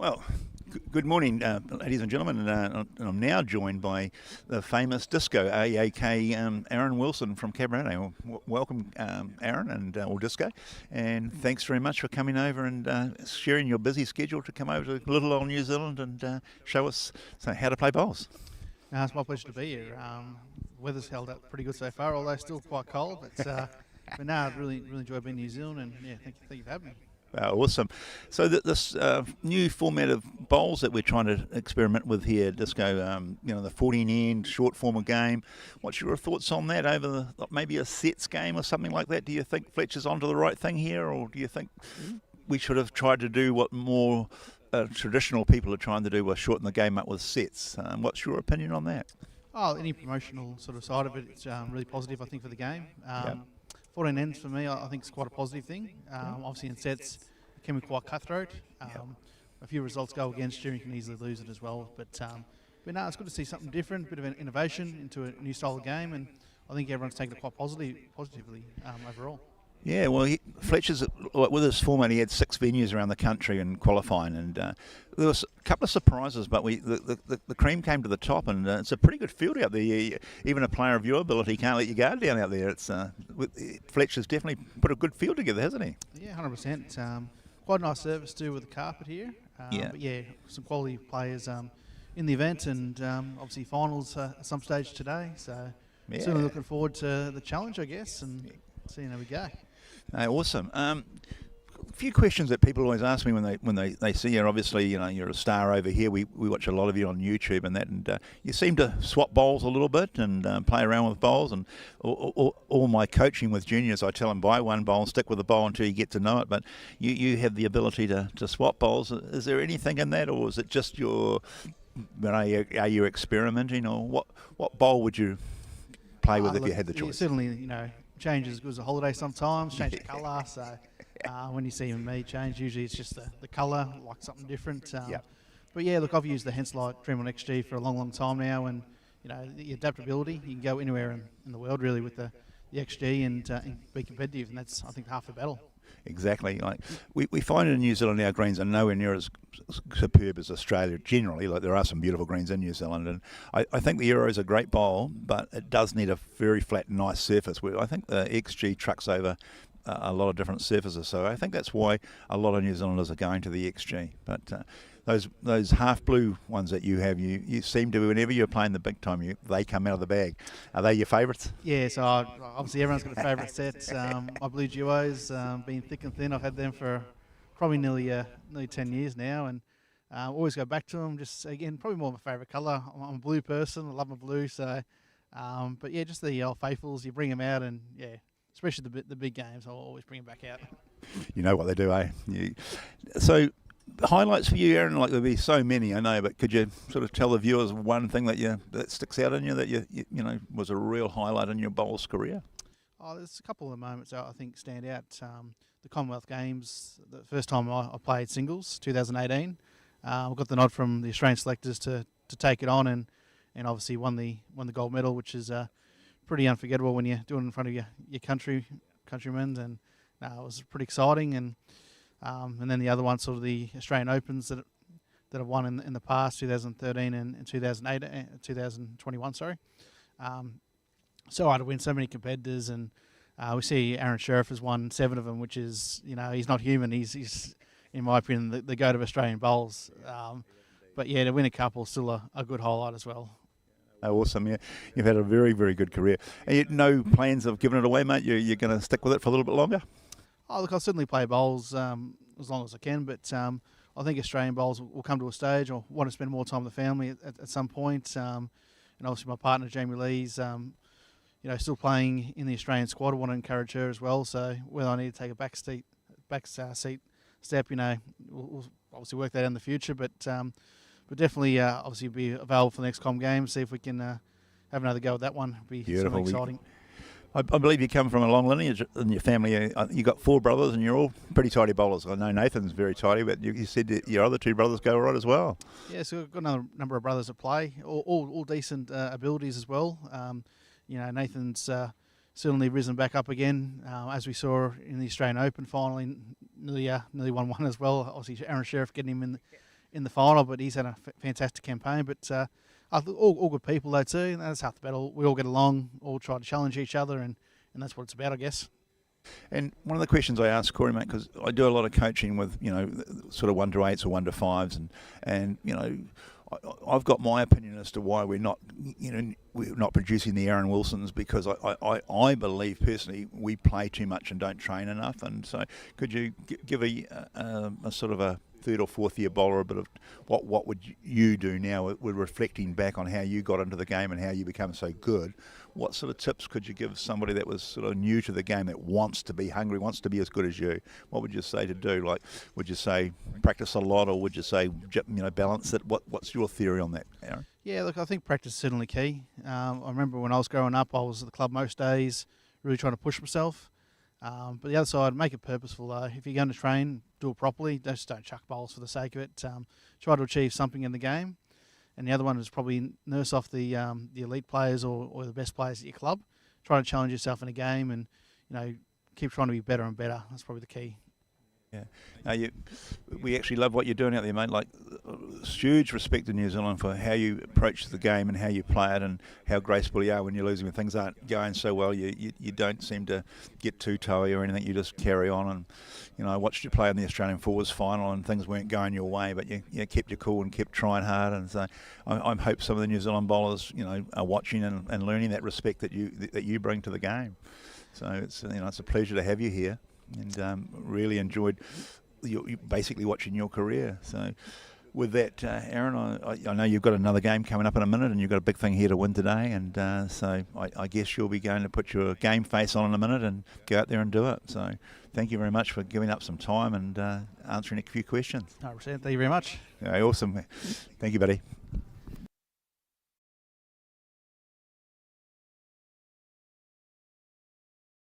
Well, good morning, ladies and gentlemen. And I'm now joined by the famous disco, A.A.K. Aaron Wilson from Cabernet. Welcome, Aaron, or Disco. And thanks very much for coming over and sharing your busy schedule to come over to little old New Zealand and show us how to play bowls. It's my pleasure to be here. Weather's held up pretty good so far, although still quite cold. But no, I've really enjoyed being in New Zealand, and yeah, thank you for having me. Awesome. So this new format of bowls that we're trying to experiment with here, Disco, the 14-end short form of game. What's your thoughts on that over maybe a sets game or something like that? Do you think Fletcher's onto the right thing here, or do you think we should have tried to do what more traditional people are trying to do, was shorten the game up with sets? What's your opinion on that? Oh, any promotional sort of side of it, it's really positive, I think, for the game. 14 ends for me, I think, is quite a positive thing. Obviously, in sets, it can be quite cutthroat. A few results go against you, you can easily lose it as well. But no, it's good to see something different, a bit of an innovation into a new style of game, and I think everyone's taken it quite positively overall. Yeah, well, Fletcher's, with his format, he had 6 venues around the country in qualifying, and there was a couple of surprises, but the cream came to the top, and it's a pretty good field out there. Even a player of your ability can't let your guard down out there. Fletcher's definitely put a good field together, hasn't he? Yeah, 100%. Quite a nice service too with the carpet here. But yeah, some quality players in the event, and obviously finals at some stage today. So certainly looking forward to the challenge, I guess, and seeing how we go. Awesome. A few questions that people always ask me when they see you. Obviously, you're a star over here. We watch a lot of you on YouTube and that, and you seem to swap bowls a little bit and play around with bowls. And all my coaching with juniors, I tell them buy one bowl and stick with the bowl until you get to know it. But you have the ability to swap bowls. Is there anything in that, or is it just are you experimenting, or what bowl would you play with if you had the choice? Certainly, change as good as a holiday sometimes, change the colour. So when you see me change, usually it's just the colour, like something different. But yeah, look, I've used the Henselite Dream on XG for a long time now, and the adaptability, you can go anywhere in the world really with the XG and be competitive, and that's, I think, half the battle. Exactly. Like we find in New Zealand, our greens are nowhere near as superb as Australia generally. Like, there are some beautiful greens in New Zealand, and I think the Euro is a great bowl, but it does need a very flat, nice surface. Where I think the XG trucks over a lot of different surfaces, so I think that's why a lot of New Zealanders are going to the XG. But those half blue ones that you have, you seem to, whenever you're playing the big time, they come out of the bag. Are they your favourites? Yeah, so obviously everyone's got a favourite sets. My blue duos, being thick and thin, I've had them for probably nearly 10 years now, and always go back to them. Just, again, probably more of a favourite colour. I'm a blue person, I love my blue, so but yeah, just the old faithfuls, you bring them out, and yeah, especially the big games, I'll always bring them back out. You know what they do, eh? So highlights for you, Aaron, like there'll be so many, I know, but could you sort of tell the viewers one thing that sticks out in you, that you was a real highlight in your bowls career? Oh, there's a couple of moments I think stand out. The Commonwealth Games, the first time I played singles, 2018. I got the nod from the Australian selectors to take it on, and obviously won the gold medal, which is pretty unforgettable when you're doing it in front of your countrymen, and it was pretty exciting. And then the other one, sort of the Australian Opens that I've won in the past, 2013 and 2021. Sorry. So hard to win so many competitors, and we see Aaron Sheriff has won 7 of them, which is, he's not human. He's in my opinion the goat of Australian bowls. But yeah, to win a couple is still a good highlight as well. Oh, awesome, yeah. You've had a very, very good career. And no plans of giving it away, mate? You're going to stick with it for a little bit longer? Oh, look, I'll certainly play bowls as long as I can, but I think Australian bowls will come to a stage. I want to spend more time with the family at some point. And obviously my partner, Jamie Lee's, still playing in the Australian squad. I want to encourage her as well. So whether I need to take a back seat step, we'll obviously work that out in the future. But definitely, obviously, be available for the next Com Games. See if we can have another go at that one. It'll be something exciting. I believe you come from a long lineage in your family. You got 4 brothers, and you're all pretty tidy bowlers. I know Nathan's very tidy, but you said that your other 2 brothers go all right as well. Yeah, so we've got another number of brothers that play, all decent abilities as well. Nathan's certainly risen back up again, as we saw in the Australian Open finally, nearly won one as well. Obviously, Aaron Sheriff getting him in the final, but he's had a fantastic campaign. But I think all good people though too. And that's half the battle. We all get along, all try to challenge each other, and that's what it's about, I guess. And one of the questions I ask Corey, mate, because I do a lot of coaching with, sort of 1-8s or 1-5s, and I've got my opinion as to why we're not producing the Aaron Wilsons, because I believe personally we play too much and don't train enough. And so could you give a sort of a third or fourth year bowler a bit of what would you do now? We're reflecting back on how you got into the game and how you become so good. What sort of tips could you give somebody that was sort of new to the game, that wants to be hungry, wants to be as good as you? What would you say to do? Like, would you say practice a lot, or would you say balance it? What's your theory on that, Aaron? Yeah, look, I think practice is certainly key. I remember when I was growing up, I was at the club most days, really trying to push myself. But the other side, make it purposeful though. If you're going to train, do it properly. Just don't chuck bowls for the sake of it. Try to achieve something in the game. And the other one is probably nurse off the elite players or the best players at your club. Try to challenge yourself in a game, and keep trying to be better and better. That's probably the key. Yeah, we actually love what you're doing out there, mate. Like, huge respect to New Zealand for how you approach the game and how you play it, and how graceful you are when you're losing, when things aren't going so well. You don't seem to get too toey or anything. You just carry on. And I watched you play in the Australian Fours final, and things weren't going your way, but you kept your cool and kept trying hard. And so I hope some of the New Zealand bowlers are watching and learning that respect that you bring to the game. So it's it's a pleasure to have you here. And really enjoyed basically watching your career. So with that, Aaron, I know you've got another game coming up in a minute, and you've got a big thing here to win today. And so I guess you'll be going to put your game face on in a minute and go out there and do it. So thank you very much for giving up some time and answering a few questions. 100%. Thank you very much. Yeah, awesome. Thank you, buddy.